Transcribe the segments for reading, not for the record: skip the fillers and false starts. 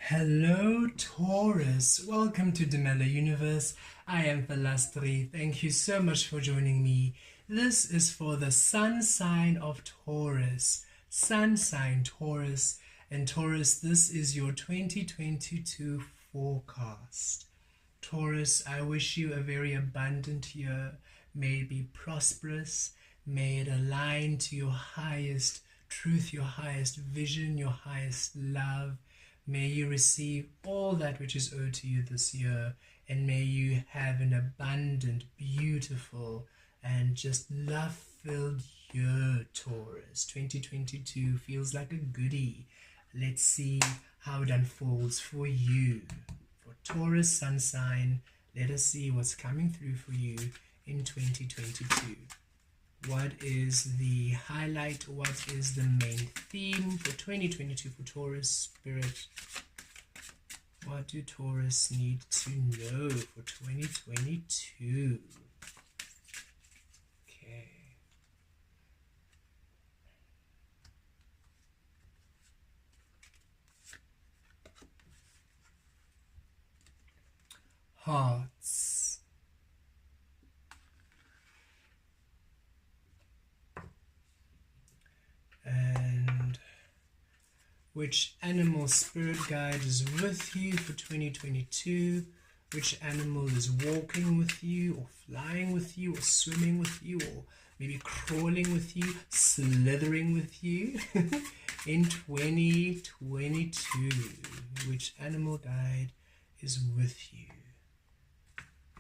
Hello Taurus, welcome to the Mela Universe. I am Vel Astri. Thank you so much for joining me. This is for the sun sign of Taurus. Sun sign Taurus. And Taurus, this is your 2022 forecast. Taurus, I wish you a very abundant year. May it be prosperous. May it align to your highest truth, your highest vision, your highest love. May you receive all that which is owed to you this year, and may you have an abundant, beautiful, and just love-filled year, Taurus. 2022 feels like a goodie. Let's see how it unfolds for you. For Taurus sun sign, let us see what's coming through for you in 2022. What is the highlight? What is the main theme for 2022 for Taurus Spirit? What do Taurus need to know for 2022? Okay. Hearts. And which animal spirit guide is with you for 2022? Which animal is walking with you, or flying with you, or swimming with you, or maybe crawling with you, slithering with you in 2022? Which animal guide is with you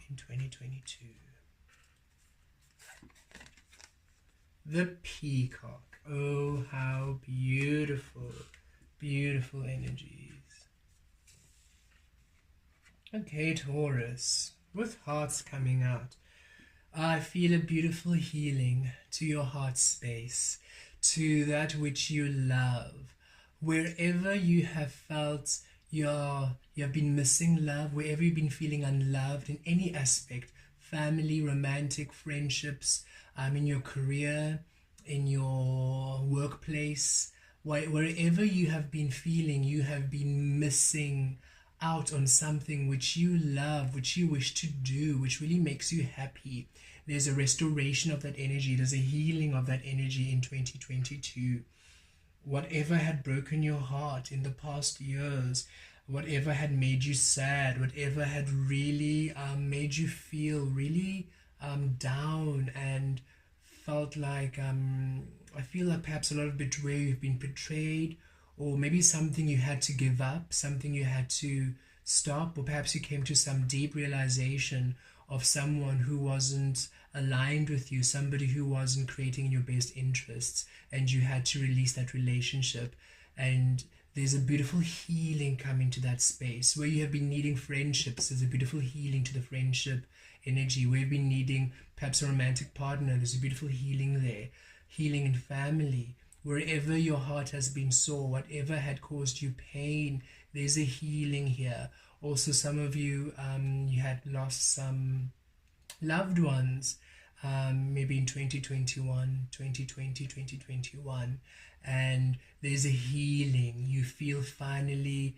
in 2022? The peacock. Oh, how beautiful, beautiful energies. Okay, Taurus, with hearts coming out, I feel a beautiful healing to your heart space, to that which you love. Wherever you have felt you have been missing love, wherever you've been feeling unloved in any aspect, family, romantic, friendships, in your career, in your workplace, wherever you have been feeling you have been missing out on something which you love, which you wish to do, which really makes you happy, there's a restoration of that energy, there's a healing of that energy in 2022. Whatever had broken your heart in the past years, whatever had made you sad, whatever had really made you feel really down and felt like I feel like perhaps a lot of betrayal, you've been betrayed, or maybe something you had to give up, something you had to stop, or perhaps you came to some deep realization of someone who wasn't aligned with you, somebody who wasn't creating in your best interests, and you had to release that relationship. And there's a beautiful healing coming to that space. Where you have been needing friendships, there's a beautiful healing to the friendship energy. Where you've been needing perhaps a romantic partner, there's a beautiful healing there. Healing in family. Wherever your heart has been sore, whatever had caused you pain, there's a healing here. Also, some of you, you had lost some loved ones, maybe in 2021, 2020, 2021, and there's a healing. You feel finally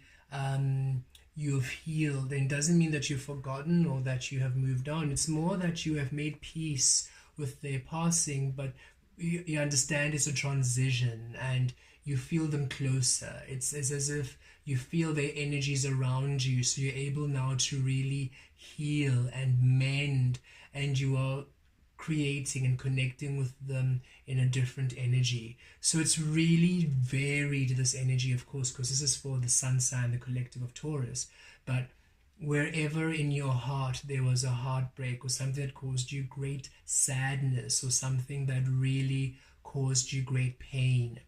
you've healed, and it doesn't mean that you've forgotten or that you have moved on. It's more that you have made peace with their passing, but you understand it's a transition and you feel them closer. It's as if you feel their energies around you, so you're able now to really heal and mend, and you are creating and connecting with them in a different energy. So it's really varied, this energy, of course, because this is for the sun sign, the collective of Taurus. But wherever in your heart there was a heartbreak, or something that caused you great sadness, or something that really caused you great pain,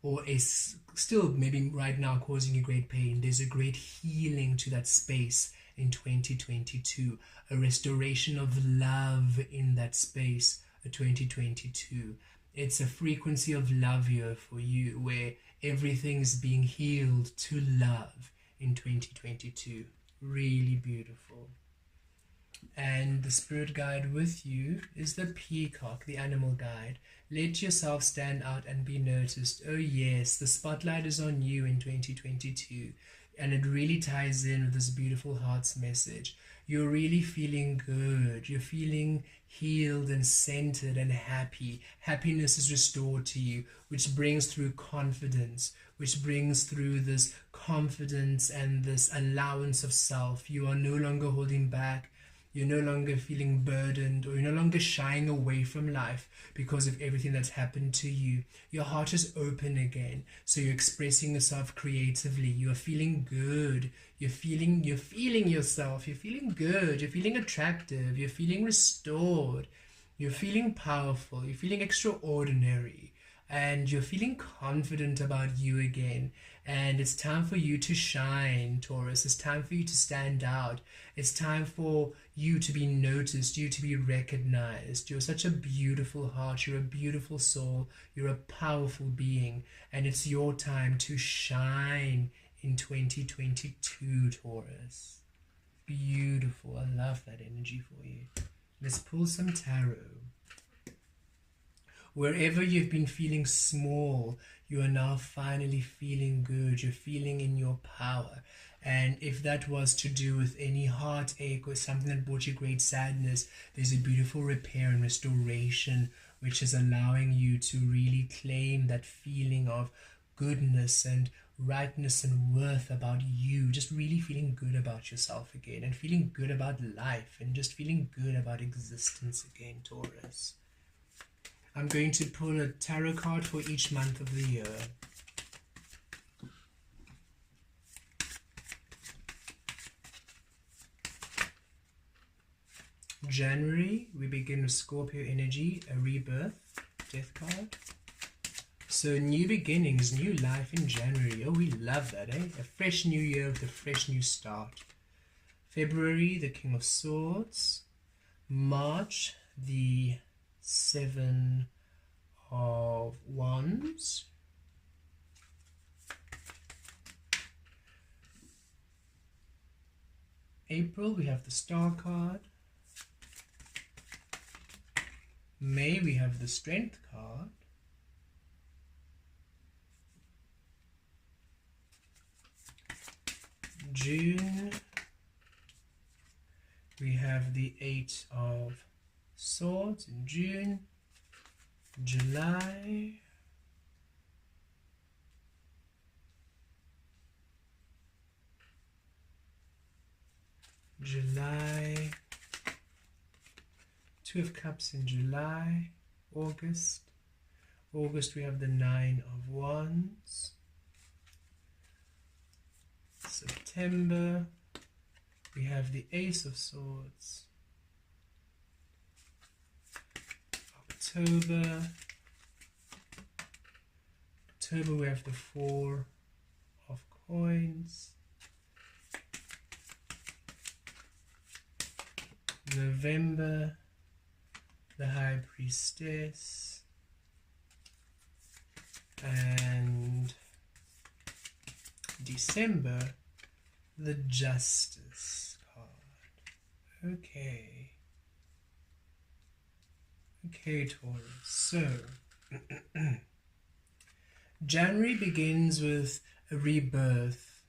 or is still maybe right now causing you great pain, there's a great healing to that space in 2022, a restoration of love in that space, 2022. It's a frequency of love year for you, where everything is being healed to love in 2022. Really beautiful. And the spirit guide with you is the peacock, the animal guide. Let yourself stand out and be noticed. Oh yes, the spotlight is on you in 2022. and it really ties in with this beautiful heart's message. You're really feeling good. You're feeling healed and centered and happy. Happiness is restored to you, which brings through confidence, which brings through this confidence and this allowance of self. You are no longer holding back. You're no longer feeling burdened, or you're no longer shying away from life because of everything that's happened to you. Your heart is open again, so you're expressing yourself creatively. You're feeling good. You're feeling yourself. You're feeling good. You're feeling attractive. You're feeling restored. You're feeling powerful. You're feeling extraordinary. And you're feeling confident about you again. And it's time for you to shine, Taurus. It's time for you to stand out. It's time for you to be noticed, you to be recognized. You're such a beautiful heart. You're a beautiful soul. You're a powerful being. And it's your time to shine in 2022, Taurus. Beautiful. I love that energy for you. Let's pull some tarot. Wherever you've been feeling small, you are now finally feeling good. You're feeling in your power. And if that was to do with any heartache or something that brought you great sadness, there's a beautiful repair and restoration, which is allowing you to really claim that feeling of goodness and rightness and worth about you. Just really feeling good about yourself again, and feeling good about life, and just feeling good about existence again, Taurus. I'm going to pull a tarot card for each month of the year. January, we begin with Scorpio energy, a rebirth, death card. So new beginnings, new life in January. Oh, we love that, eh? A fresh new year with a fresh new start. February, the King of Swords. March, the Seven of Wands. April, we have the Star card. May, we have the Strength card. June, we have the Eight of Swords in June. July, Two of Cups in July. August, we have the Nine of Wands. September, we have the Ace of Swords. October, we have the Four of Coins. November, the High Priestess. And December, the Justice card. Okay, Taurus. So, January begins with a rebirth,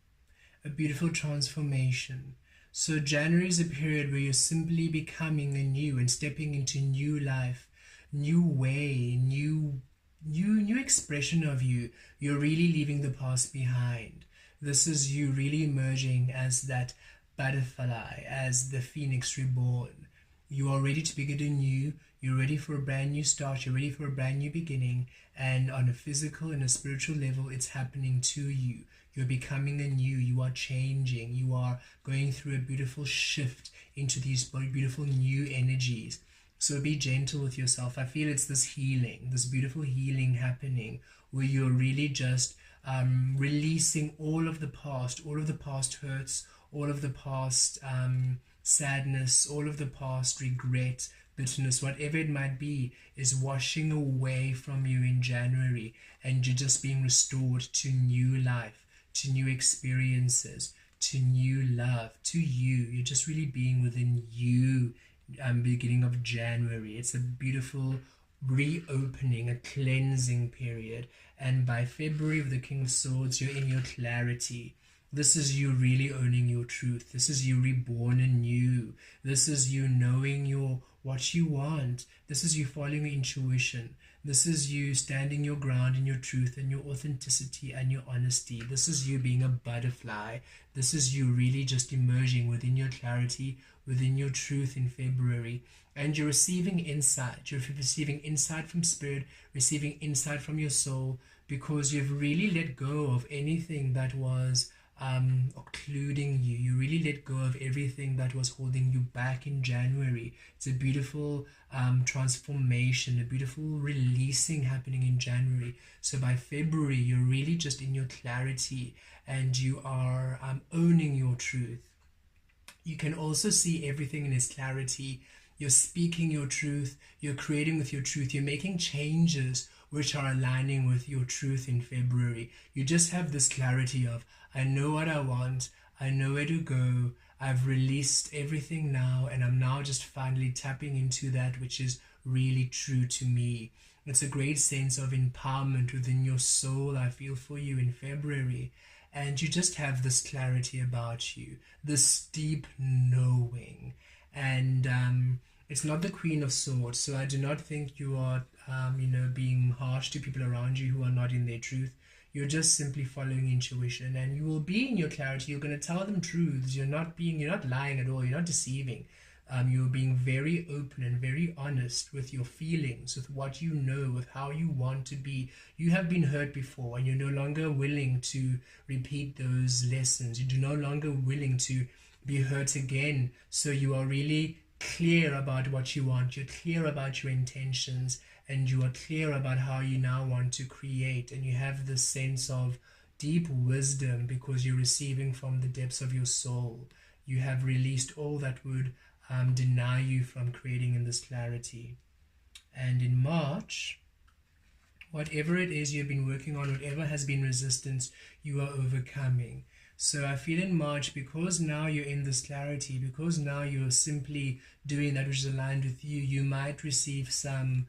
a beautiful transformation. So January is a period where you're simply becoming anew and stepping into new life, new way, new expression of you. You're really leaving the past behind. This is you really emerging as that butterfly, as the phoenix reborn. You are ready to begin anew. You're ready for a brand new start. You're ready for a brand new beginning. And on a physical and a spiritual level, it's happening to you. You're becoming anew. You are changing. You are going through a beautiful shift into these beautiful new energies. So be gentle with yourself. I feel it's this healing, this beautiful healing happening, where you're really just releasing all of the past hurts, all of the past sadness, all of the past regret, bitterness, whatever it might be, is washing away from you in January, and you're just being restored to new life, to new experiences, to new love, to you. You're just really being within you. Beginning of January, it's a beautiful reopening, a cleansing period. And by February, with the King of Swords, you're in your clarity. This is you really owning your truth. This is you reborn anew. This is you knowing what you want. This is you following your intuition. This is you standing your ground in your truth and your authenticity and your honesty. This is you being a butterfly. This is you really just emerging within your clarity, within your truth in February. And you're receiving insight. You're receiving insight from spirit, receiving insight from your soul, because you've really let go of anything that was occluding you. You really let go of everything that was holding you back in January. It's a beautiful transformation, a beautiful releasing happening in January. So by February, you're really just in your clarity and you are owning your truth. You can also see everything in its clarity. You're speaking your truth, you're creating with your truth, you're making changes which are aligning with your truth in February. You just have this clarity of, I know what I want, I know where to go, I've released everything now, and I'm now just finally tapping into that which is really true to me. It's a great sense of empowerment within your soul, I feel, for you in February. And you just have this clarity about you, this deep knowing. And it's not the Queen of Swords, so I do not think you are, being harsh to people around you who are not in their truth. You're just simply following intuition, and you will be in your clarity. You're going to tell them truths. You're not lying at all. You're not deceiving. You're being very open and very honest with your feelings, with what you know, with how you want to be. You have been hurt before, and you're no longer willing to repeat those lessons. You're no longer willing to be hurt again. So you are really clear about what you want. You're clear about your intentions, and you are clear about how you now want to create. And you have this sense of deep wisdom because you're receiving from the depths of your soul. You have released all that would deny you from creating in this clarity. And in March, whatever it is you've been working on, whatever has been resistance, you are overcoming. So I feel in March, because now you're in this clarity, because now you're simply doing that which is aligned with you, you might receive some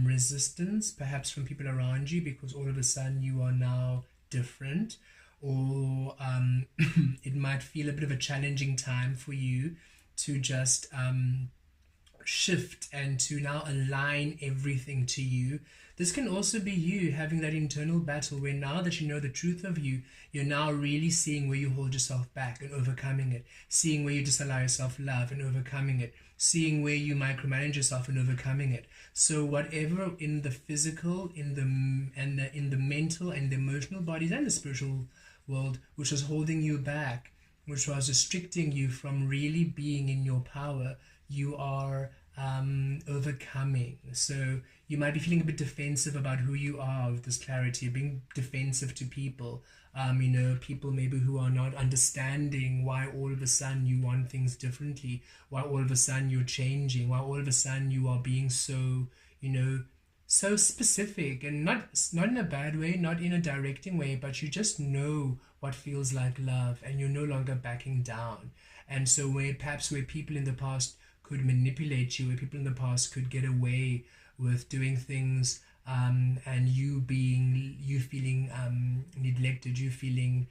resistance, perhaps from people around you, because all of a sudden you are now different. Or it might feel a bit of a challenging time for you to just shift and to now align everything to you. This can also be you having that internal battle where now that you know the truth of you, you're now really seeing where you hold yourself back and overcoming it, seeing where you disallow yourself love and overcoming it, seeing where you micromanage yourself and overcoming it. So whatever in the physical, in the mental and the emotional bodies and the spiritual world which was holding you back, which was restricting you from really being in your power, you are overcoming. So you might be feeling a bit defensive about who you are with this clarity, being defensive to people, people maybe who are not understanding why all of a sudden you want things differently, why all of a sudden you're changing, why all of a sudden you are being so, so specific, and not in a bad way, not in a directing way, but you just know what feels like love and you're no longer backing down. And so where people in the past could manipulate you, where people in the past could get away with doing things and you feeling neglected, you feeling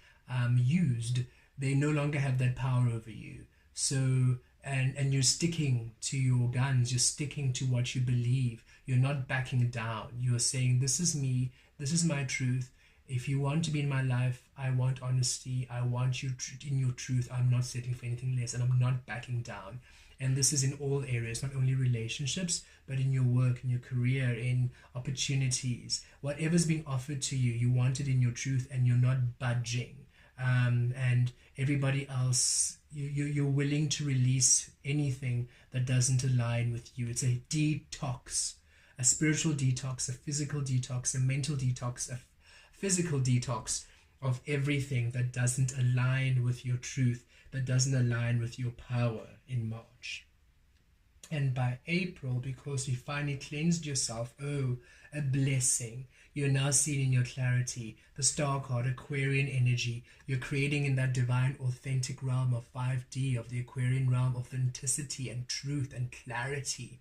used, they no longer have that power over you. So and you're sticking to your guns, you're sticking to what you believe, you're not backing down. You're saying, this is me, this is my truth. If you want to be in my life, I want honesty, I want you in your truth. I'm not settling for anything less, and I'm not backing down. And this is in all areas, not only relationships, but in your work, in your career, in opportunities. Whatever's being offered to you, you want it in your truth, and you're not budging. And everybody else, you're willing to release anything that doesn't align with you. It's a detox, a spiritual detox, a physical detox, a mental detox, a physical detox of everything that doesn't align with your truth, that doesn't align with your power in March. And by April, because you finally cleansed yourself, a blessing. You're now seeing in your clarity, the star card, Aquarian energy. You're creating in that divine, authentic realm of 5D, of the Aquarian realm, authenticity and truth and clarity.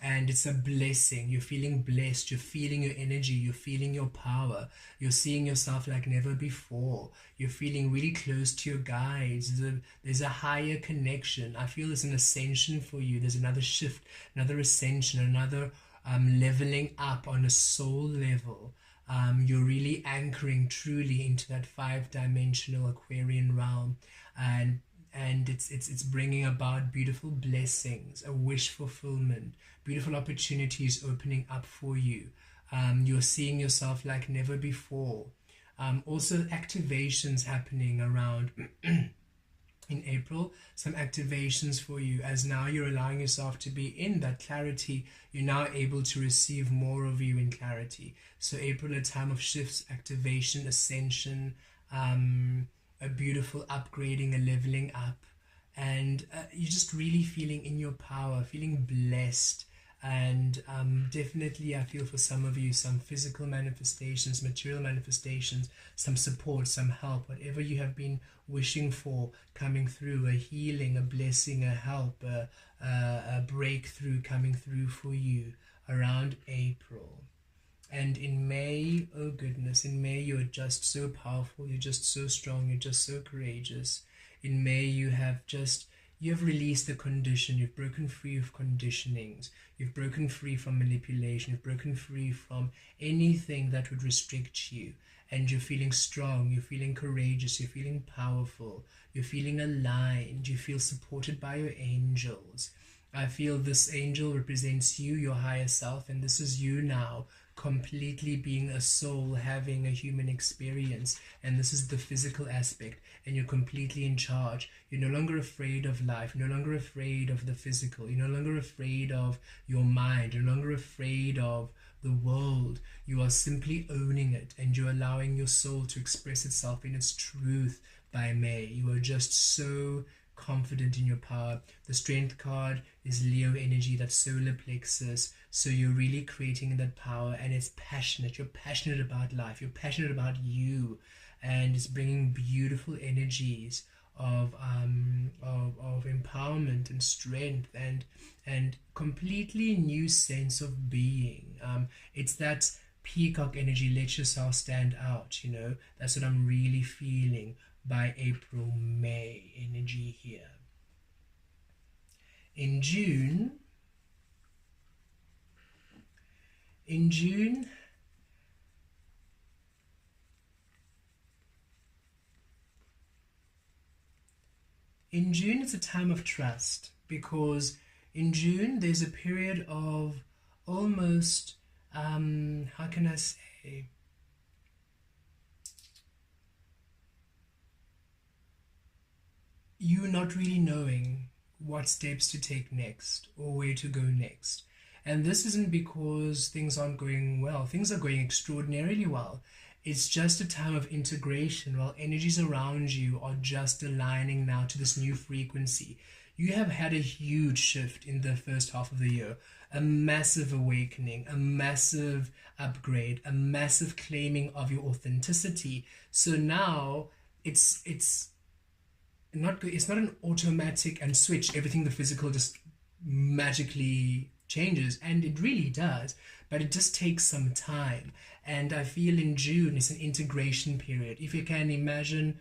and it's a blessing. You're feeling blessed, you're feeling your energy, you're feeling your power, you're seeing yourself like never before, you're feeling really close to your guides. There's a higher connection. I feel there's an ascension for you. There's another shift, another ascension, another leveling up on a soul level. You're really anchoring truly into that 5-dimensional Aquarian realm, and it's bringing about beautiful blessings, a wish fulfillment, beautiful opportunities opening up for you. You're seeing yourself like never before. Also activations happening around in April, some activations for you, as now you're allowing yourself to be in that clarity. You're now able to receive more of you in clarity. So April, a time of shifts, activation, ascension, a beautiful upgrading, a leveling up, and you're just really feeling in your power, feeling blessed. And definitely I feel for some of you some physical manifestations, material manifestations, some support, some help, whatever you have been wishing for coming through, a healing, a blessing, a help, a breakthrough coming through for you around April. And in May, oh goodness, in May you're just so powerful, you're just so strong, you're just so courageous. In May you have released the condition, you've broken free of conditionings, you've broken free from manipulation, you've broken free from anything that would restrict you, and you're feeling strong, you're feeling courageous, you're feeling powerful, you're feeling aligned, you feel supported by your angels. I feel this angel represents you, your higher self, and this is you now, completely being a soul, having a human experience, and this is the physical aspect, and you're completely in charge. You're no longer afraid of life, you're no longer afraid of the physical, you're no longer afraid of your mind, you're no longer afraid of the world. You are simply owning it, and you're allowing your soul to express itself in its truth by May. You are just so confident in your power. The strength card is Leo energy, that solar plexus. So you're really creating that power, and it's passionate. You're passionate about life, you're passionate about you, and it's bringing beautiful energies of empowerment and strength and completely new sense of being. It's that peacock energy, let yourself stand out, that's what I'm really feeling by April, May energy here. In June, it's a time of trust, because in June there's a period of almost, how can I say, you not really knowing what steps to take next or where to go next. And this isn't because things aren't going well. Things are going extraordinarily well. It's just a time of integration while energies around you are just aligning now to this new frequency. You have had a huge shift in the first half of the year, a massive awakening, a massive upgrade, a massive claiming of your authenticity. So now it's not an automatic and switch, everything the physical just magically changes, and it really does, but it just takes some time. And I feel in June it's an integration period. If you can imagine,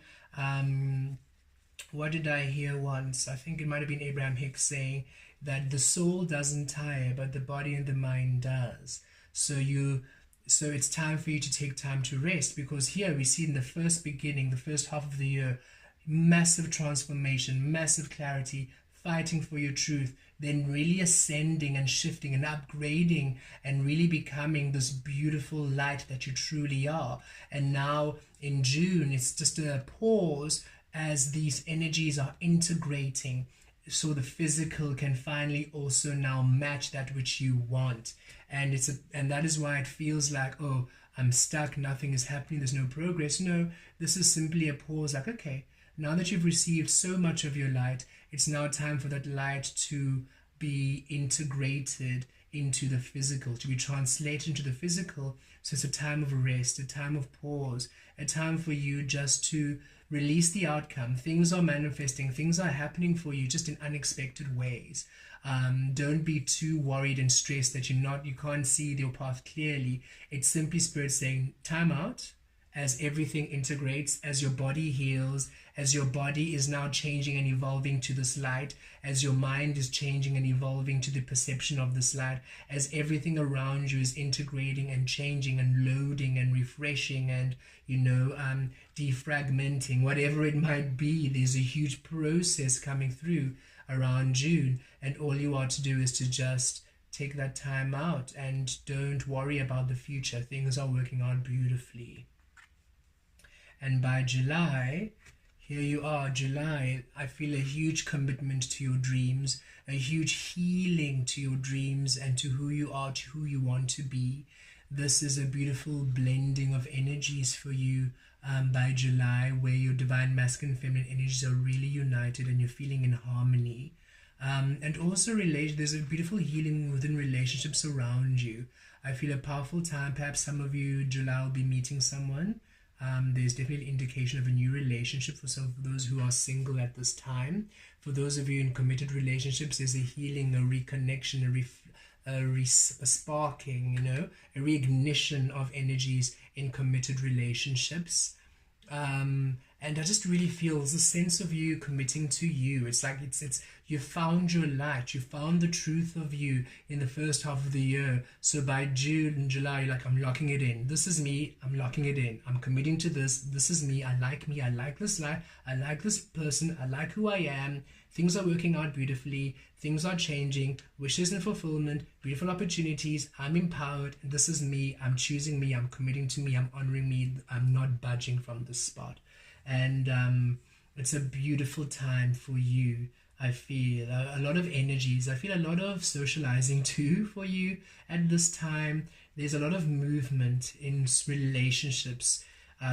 what did I hear once? I think it might have been Abraham Hicks saying that the soul doesn't tire, but the body and the mind does. So it's time for you to take time to rest, because here we see in the first beginning, the first half of the year, massive transformation, massive clarity, fighting for your truth, then really ascending and shifting and upgrading and really becoming this beautiful light that you truly are. And now in June, it's just a pause as these energies are integrating, so the physical can finally also now match that which you want. And that is why it feels like, oh, I'm stuck, nothing is happening, there's no progress. No, this is simply a pause, like, okay, now that you've received so much of your light, it's now time for that light to be integrated into the physical, to be translated into the physical. So it's a time of rest, a time of pause, a time for you just to release the outcome. Things are manifesting, things are happening for you just in unexpected ways. Don't be too worried and stressed that you can't see your path clearly. It's simply Spirit saying, time out, as everything integrates, as your body heals, as your body is now changing and evolving to this light, as your mind is changing and evolving to the perception of this light, as everything around you is integrating and changing and loading and refreshing and, defragmenting, whatever it might be. There's a huge process coming through around June, and all you are to do is to just take that time out and don't worry about the future. Things are working out beautifully. And by July, here you are, July, I feel a huge commitment to your dreams, a huge healing to your dreams and to who you are, to who you want to be. This is a beautiful blending of energies for you by July, where your divine masculine feminine energies are really united and you're feeling in harmony. And also there's a beautiful healing within relationships around you. I feel a powerful time. Perhaps some of you, July, will be meeting someone. There's definitely indication of a new relationship for some of those who are single at this time. For those of you in committed relationships, there's a healing, a reconnection, a sparking, a reignition of energies in committed relationships. And I just really feel there's a sense of you committing to you. It's like it's you found your light, you found the truth of you in the first half of the year. So by June and July, you're like, I'm locking it in. This is me, I'm locking it in. I'm committing to this. This is me, I like this light, I like this person, I like who I am. Things are working out beautifully, things are changing, wishes and fulfillment, beautiful opportunities, I'm empowered, this is me, I'm choosing me, I'm committing to me, I'm honoring me, I'm not budging from this spot. And it's a beautiful time for you. I feel a lot of energies. I feel a lot of socializing too for you at this time. There's a lot of movement in relationships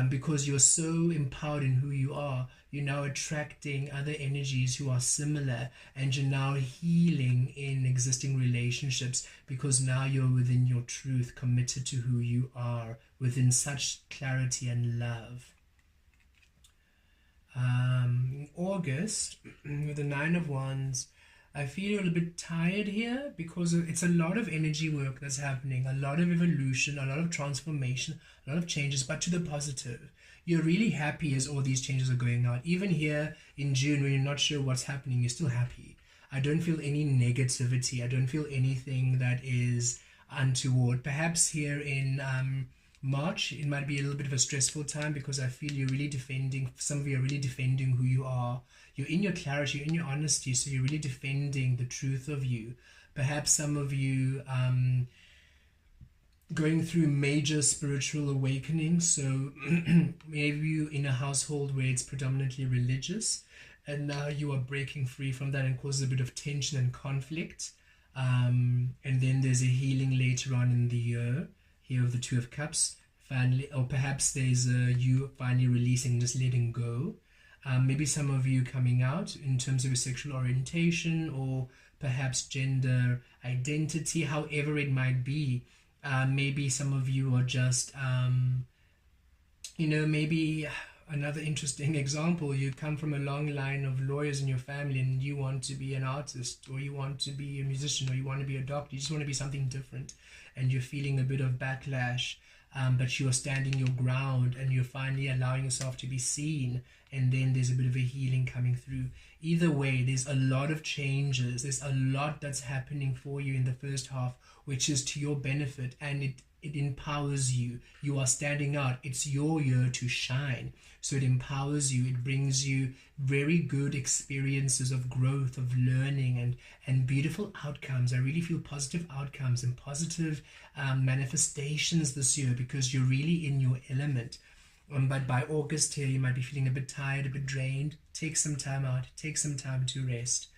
because you're so empowered in who you are. You're now attracting other energies who are similar, and you're now healing in existing relationships because now you're within your truth, committed to who you are, within such clarity and love. August, with the 9 of Wands, I feel a little bit tired here because it's a lot of energy work that's happening, a lot of evolution, a lot of transformation, a lot of changes, but to the positive. You're really happy as all these changes are going on. Even here in June, when you're not sure what's happening, you're still happy. I don't feel any negativity. I don't feel anything that is untoward. Perhaps here in March, it might be a little bit of a stressful time because I feel you're really defending, some of you are really defending who you are. You're in your clarity, you're in your honesty, so you're really defending the truth of you. Perhaps some of you going through major spiritual awakening, so maybe you're in a household where it's predominantly religious, and now you are breaking free from that and causes a bit of tension and conflict. And then there's a healing later on in the year. Here of the 2 of Cups, finally, or perhaps there's you finally releasing, just letting go. Maybe some of you coming out in terms of your sexual orientation or perhaps gender identity, however it might be. Maybe some of you are just, maybe another interesting example, you come from a long line of lawyers in your family and you want to be an artist, or you want to be a musician, or you want to be a doctor, you just want to be something different, and you're feeling a bit of backlash, but you're standing your ground and you're finally allowing yourself to be seen, and then there's a bit of a healing coming through. Either way, there's a lot of changes, there's a lot that's happening for you in the first half, which is to your benefit, and it empowers you. You are standing out. It's your year to shine. So it empowers you. It brings you very good experiences of growth, of learning, and beautiful outcomes. I really feel positive outcomes and positive manifestations this year because you're really in your element. But by August here, you might be feeling a bit tired, a bit drained. Take some time out. Take some time to rest.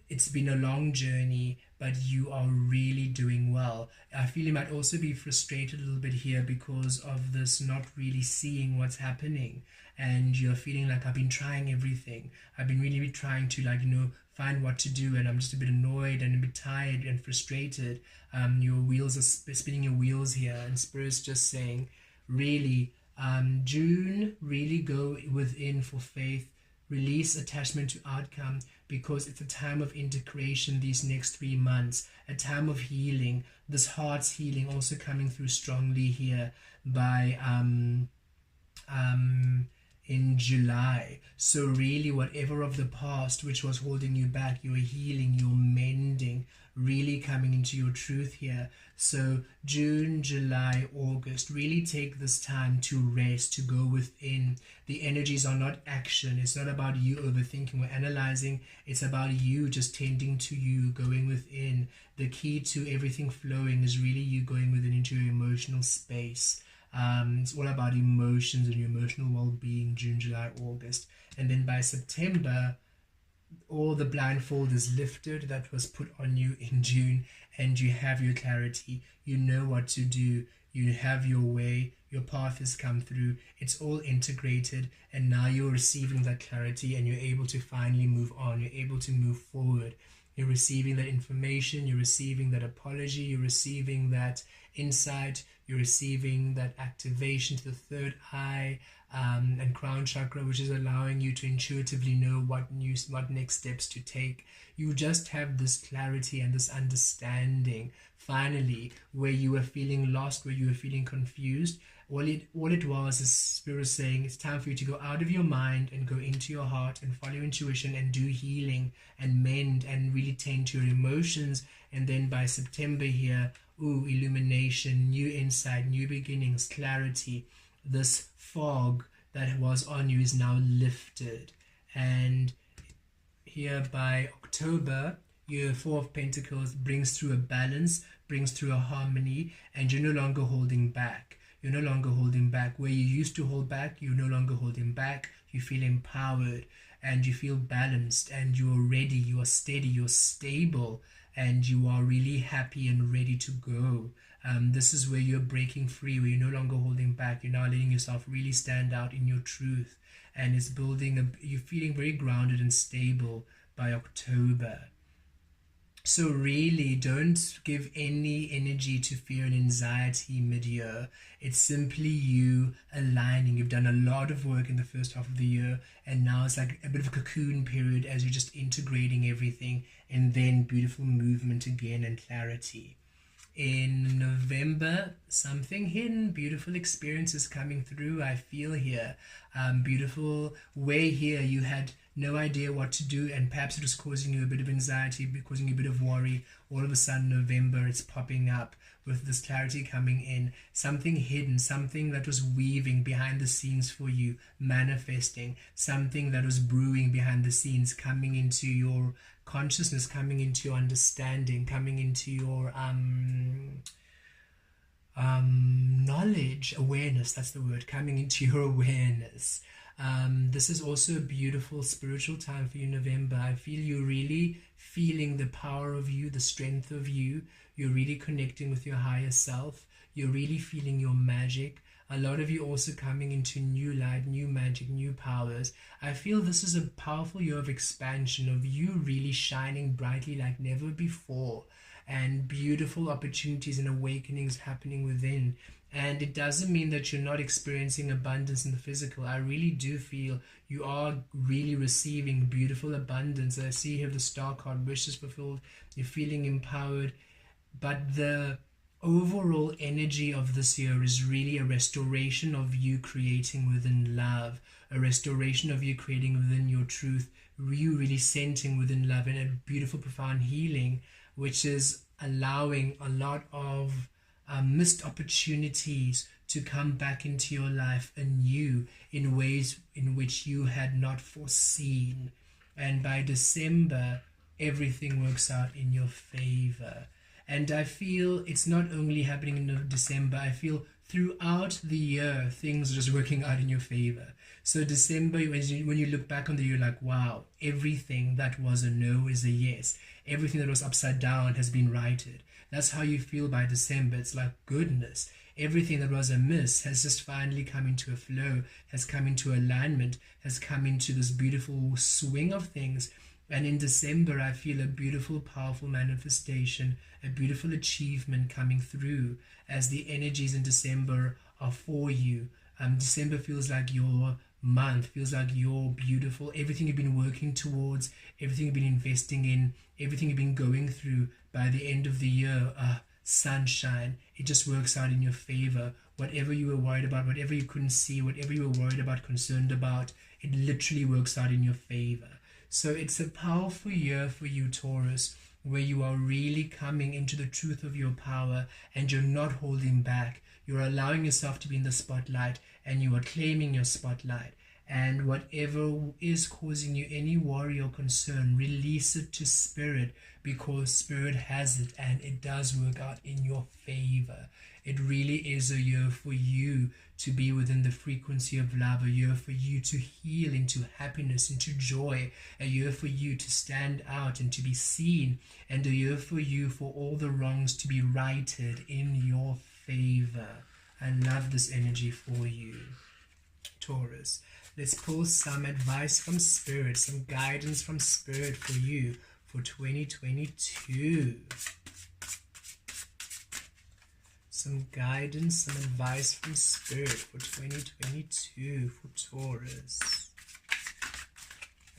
It's been a long journey, but you are really doing well. I feel you might also be frustrated a little bit here because of this not really seeing what's happening, and you're feeling like, I've been trying everything. I've been really trying to find what to do, and I'm just a bit annoyed and a bit tired and frustrated. Your wheels are spinning your wheels here, and Spirit's just saying, really, June, really go within for faith. Release attachment to outcome. because it's a time of integration these next 3 months, a time of healing, this heart's healing also coming through strongly here by in July. So really, whatever of the past which was holding you back, you're healing, you're mending, really coming into your truth here. So June, July, August, really take this time to rest, to go within. The energies are not action. It's not about you overthinking or analyzing. It's about you just tending to you, going within. The key to everything flowing is really you going within into your emotional space. It's all about emotions and your emotional well-being, June, July, August. And then by September, all the blindfold is lifted that was put on you in June, and you have your clarity. You know what to do. You have your way. Your path has come through. It's all integrated, and now you're receiving that clarity, and you're able to finally move on. You're able to move forward. You're receiving that information. You're receiving that apology. You're receiving that insight. You're receiving that activation to the third eye and crown chakra, which is allowing you to intuitively know what next steps to take. You just have this clarity and this understanding, finally, where you were feeling lost, where you were feeling confused. All it was is Spirit saying it's time for you to go out of your mind and go into your heart and follow intuition and do healing and mend and really tend to your emotions. And then by September here, illumination, new insight, new beginnings, clarity. This fog that was on you is now lifted. And here by October, your Four of Pentacles brings through a balance, brings through a harmony, and you're no longer holding back. You're no longer holding back. Where you used to hold back, you're no longer holding back. You feel empowered and you feel balanced, and you are ready, you are steady, you're stable, and you are really happy and ready to go. This is where you're breaking free, where you're no longer holding back. You're now letting yourself really stand out in your truth, and it's building you're feeling very grounded and stable by October. So really don't give any energy to fear and anxiety mid-year. It's simply you aligning. You've done a lot of work in the first half of the year, and now it's like a bit of a cocoon period as you're just integrating everything, and then beautiful movement again and clarity. In November, something hidden, beautiful experiences coming through, I feel here. Beautiful way here, you had no idea what to do, and perhaps it was causing you a bit of anxiety, causing you a bit of worry. All of a sudden, November, it's popping up with this clarity coming in. Something hidden, something that was weaving behind the scenes for you, manifesting. Something that was brewing behind the scenes, coming into your consciousness, coming into your understanding, coming into your knowledge, awareness, that's the word, coming into your awareness. This is also a beautiful spiritual time for you, November. I feel you're really feeling the power of you, the strength of you. You're really connecting with your higher self. You're really feeling your magic. A lot of you also coming into new light, new magic, new powers. I feel this is a powerful year of expansion, of you really shining brightly like never before, and beautiful opportunities and awakenings happening within. And it doesn't mean that you're not experiencing abundance in the physical. I really do feel you are really receiving beautiful abundance. I see here the Star card, wishes fulfilled. You're feeling empowered. But the overall energy of this year is really a restoration of you creating within love, a restoration of you creating within your truth, you really centering within love, and a beautiful, profound healing, which is allowing a lot of missed opportunities to come back into your life anew in ways in which you had not foreseen. And by December, everything works out in your favor. And I feel it's not only happening in December, I feel throughout the year, things are just working out in your favor. So December, when you look back on the year, like, wow, everything that was a no is a yes. Everything that was upside down has been righted. That's how you feel by December. It's like, goodness, everything that was a miss has just finally come into a flow, has come into alignment, has come into this beautiful swing of things. And in December, I feel a beautiful, powerful manifestation, a beautiful achievement coming through as the energies in December are for you. December feels like your month feels like you're beautiful. Everything you've been working towards, everything you've been investing in, everything you've been going through, by the end of the year, sunshine, it just works out in your favor. Whatever you were worried about, whatever you couldn't see, whatever you were worried about, concerned about, it literally works out in your favor. So it's a powerful year for you, Taurus, where you are really coming into the truth of your power and you're not holding back. You're allowing yourself to be in the spotlight and you are claiming your spotlight. And whatever is causing you any worry or concern, release it to Spirit, because Spirit has it and it does work out in your favor. It really is a year for you to be within the frequency of love, a year for you to heal into happiness, into joy, a year for you to stand out and to be seen, and a year for you for all the wrongs to be righted in your favor. I love this energy for you, Taurus. Let's pull some advice from Spirit, some guidance from Spirit for you for 2022. Some guidance, some advice from Spirit for 2022 for Taurus.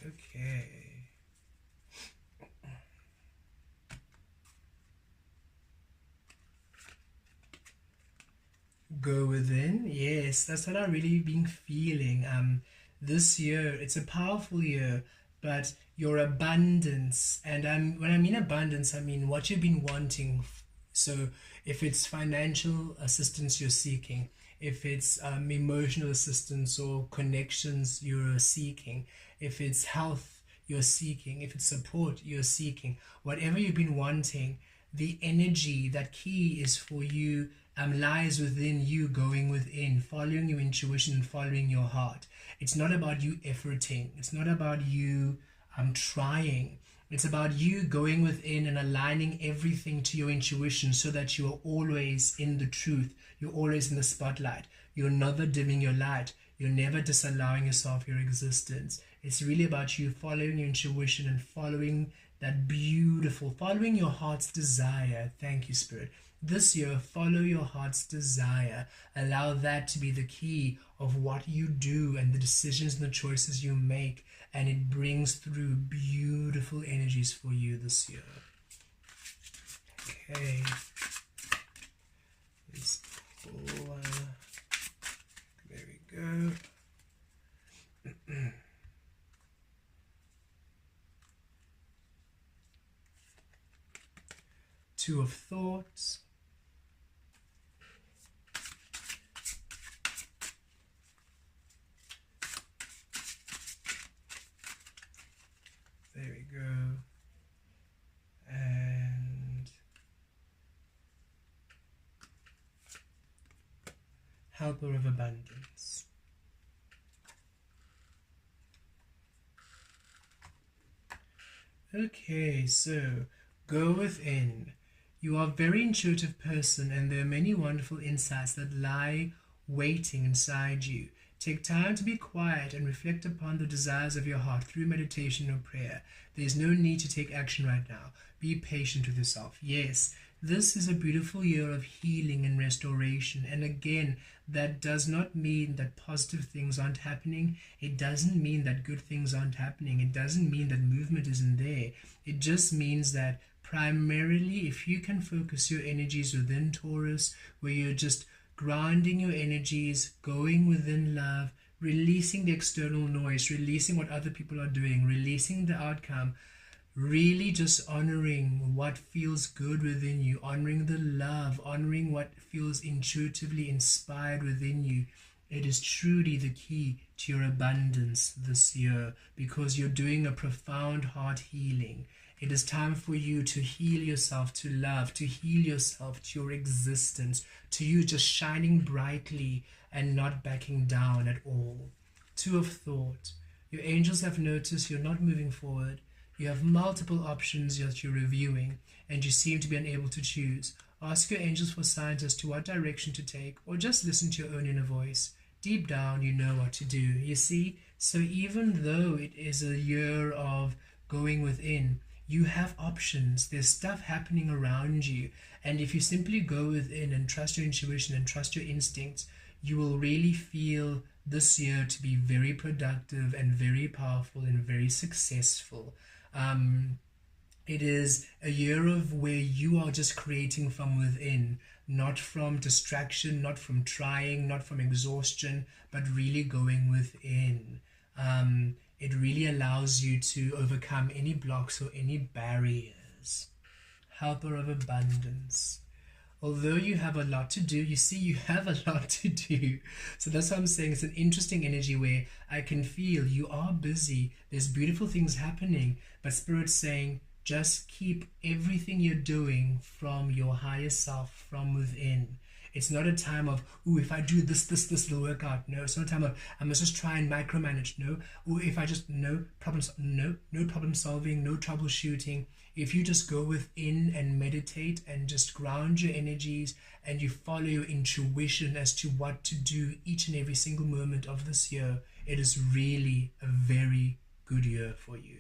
Okay. Go within. Yes, that's what I've really been feeling. This year, it's a powerful year, but your abundance, and when I mean abundance, I mean what you've been wanting. So if it's financial assistance you're seeking, if it's emotional assistance or connections you're seeking, if it's health you're seeking, if it's support you're seeking, whatever you've been wanting, the energy, that key is for you, lies within you, going within, following your intuition and following your heart. It's not about you efforting. It's not about you trying. It's about you going within and aligning everything to your intuition so that you are always in the truth. You're always in the spotlight. You're never dimming your light. You're never disallowing yourself your existence. It's really about you following your intuition and following that beautiful, following your heart's desire. Thank you, Spirit. This year, follow your heart's desire. Allow that to be the key of what you do and the decisions and the choices you make. And it brings through beautiful energies for you this year. Okay. Let's pull. There we go. Two of Thoughts. There we go. And Helper of Abundance. Okay, so go within. You are a very intuitive person, and there are many wonderful insights that lie waiting inside you. Take time to be quiet and reflect upon the desires of your heart through meditation or prayer. There is no need to take action right now. Be patient with yourself. Yes, this is a beautiful year of healing and restoration. And again, that does not mean that positive things aren't happening. It doesn't mean that good things aren't happening. It doesn't mean that movement isn't there. It just means that primarily, if you can focus your energies within Taurus, where you're just grounding your energies, going within love, releasing the external noise, releasing what other people are doing, releasing the outcome, really just honoring what feels good within you, honoring the love, honoring what feels intuitively inspired within you. It is truly the key to your abundance this year, because you're doing a profound heart healing. It is time for you to heal yourself to love, to heal yourself to your existence, to you just shining brightly and not backing down at all. Two of Thought. Your angels have noticed you're not moving forward. You have multiple options that you're reviewing, and you seem to be unable to choose. Ask your angels for signs as to what direction to take, or just listen to your own inner voice. Deep down, you know what to do. You see? So even though it is a year of going within, you have options. There's stuff happening around you. And if you simply go within and trust your intuition and trust your instincts, you will really feel this year to be very productive and very powerful and very successful. It is a year of where you are just creating from within, not from distraction, not from trying, not from exhaustion, but really going within. It really allows you to overcome any blocks or any barriers. Helper of abundance. Although you have a lot to do, you see, you have a lot to do. So that's what I'm saying. It's an interesting energy where I can feel you are busy. There's beautiful things happening, but Spirit's saying, just keep everything you're doing from your higher self, from within. It's not a time of, oh, if I do this, it'll work out. No, it's not a time of, I must just try and micromanage. No, or if I just, no problem solving, no troubleshooting. If you just go within and meditate and just ground your energies and you follow your intuition as to what to do each and every single moment of this year, it is really a very good year for you.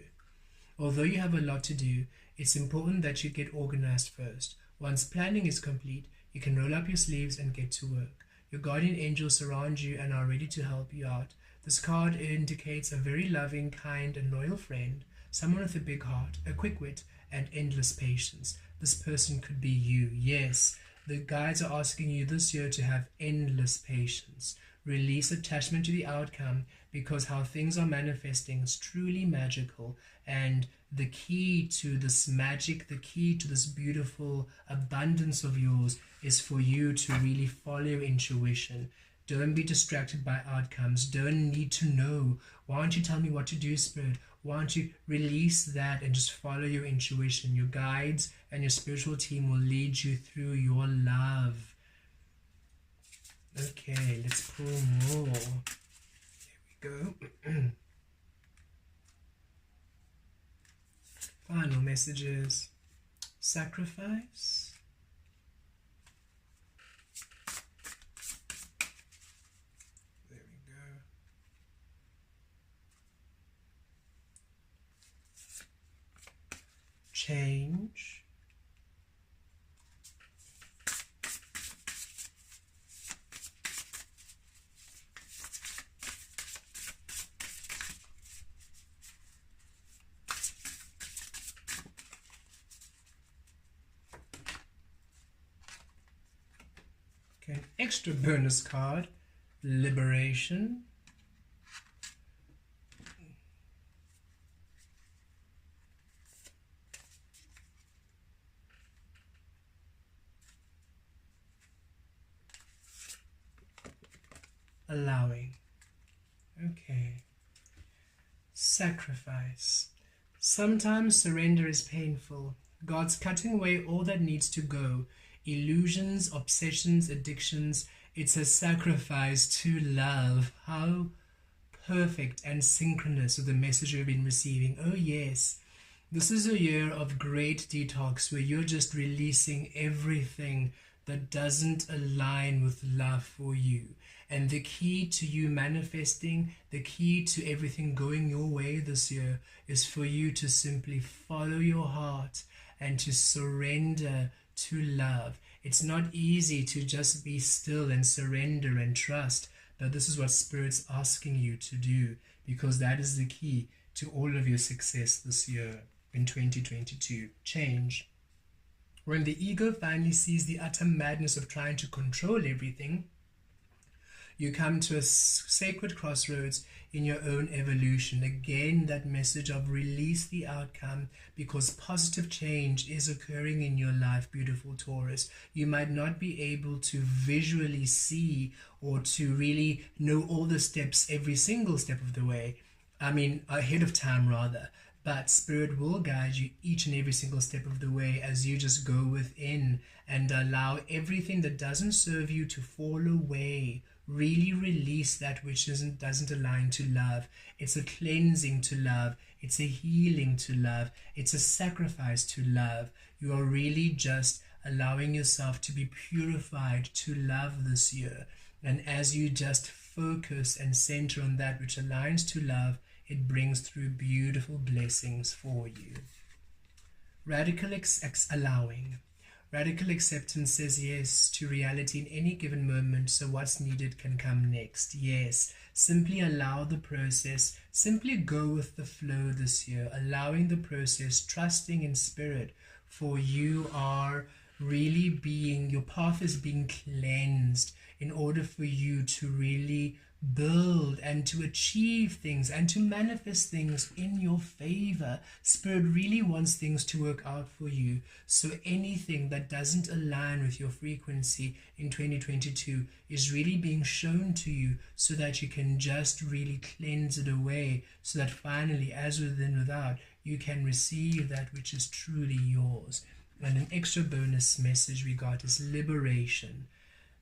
Although you have a lot to do, it's important that you get organized first. Once planning is complete, you can roll up your sleeves and get to work. Your guardian angels surround you and are ready to help you out. This card indicates a very loving, kind, and loyal friend, someone with a big heart, a quick wit, and endless patience. This person could be you. Yes, the guides are asking you this year to have endless patience. Release attachment to the outcome, because how things are manifesting is truly magical, and the key to this magic, the key to this beautiful abundance of yours is for you to really follow your intuition. Don't be distracted by outcomes. Don't need to know. Why don't you tell me what to do, Spirit? Why don't you release that and just follow your intuition? Your guides and your spiritual team will lead you through your love. Okay, let's pull more. There we go. Final messages. Sacrifice. There we go. Change. Okay, an extra bonus card, liberation. Allowing. Okay. Sacrifice. Sometimes surrender is painful. God's cutting away all that needs to go. Illusions, obsessions, addictions. It's a sacrifice to love. How perfect and synchronous with the message you've been receiving. Oh yes. This is a year of great detox where you're just releasing everything that doesn't align with love for you. And the key to you manifesting, the key to everything going your way this year is for you to simply follow your heart and to surrender to love. It's not easy to just be still and surrender and trust, but this is what Spirit's asking you to do, because that is the key to all of your success this year in 2022. Change. When the ego finally sees the utter madness of trying to control everything, you come to a sacred crossroads in your own evolution. Again, that message of release the outcome, because positive change is occurring in your life, beautiful Taurus. You might not be able to visually see or to really know all the steps, every single step of the way. I mean, ahead of time rather. But Spirit will guide you each and every single step of the way as you just go within and allow everything that doesn't serve you to fall away. Really release that which doesn't align to love. It's a cleansing to love. It's a healing to love. It's a sacrifice to love. You are really just allowing yourself to be purified to love this year. And as you just focus and center on that which aligns to love, it brings through beautiful blessings for you. Radical allowing. Radical acceptance says yes to reality in any given moment, so what's needed can come next. Yes, simply allow the process, simply go with the flow this year, allowing the process, trusting in spirit, for you are really being, your path is being cleansed in order for you to really build and to achieve things and to manifest things in your favor. Spirit really wants things to work out for you. So anything that doesn't align with your frequency in 2022 is really being shown to you so that you can just really cleanse it away, so that finally, as within without, you can receive that which is truly yours. And an extra bonus message we got is liberation.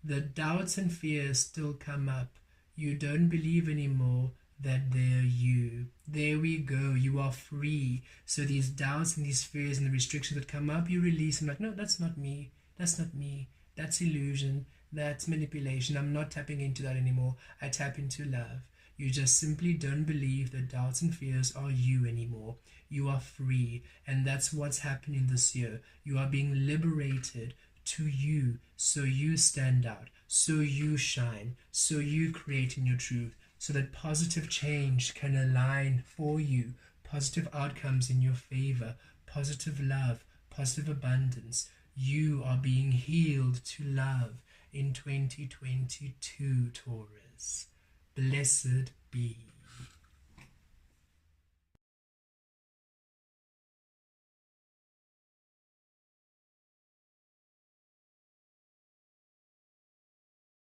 The doubts and fears still come up. You don't believe anymore that they're you. There we go. You are free. So these doubts and these fears and the restrictions that come up, you release them like, no, that's not me. That's not me. That's illusion. That's manipulation. I'm not tapping into that anymore. I tap into love. You just simply don't believe that doubts and fears are you anymore. You are free. And that's what's happening this year. You are being liberated to you, so you stand out, so you shine, so you create in your truth, so that positive change can align for you, positive outcomes in your favor, positive love, positive abundance. You are being healed to love in 2022, Taurus. Blessed be.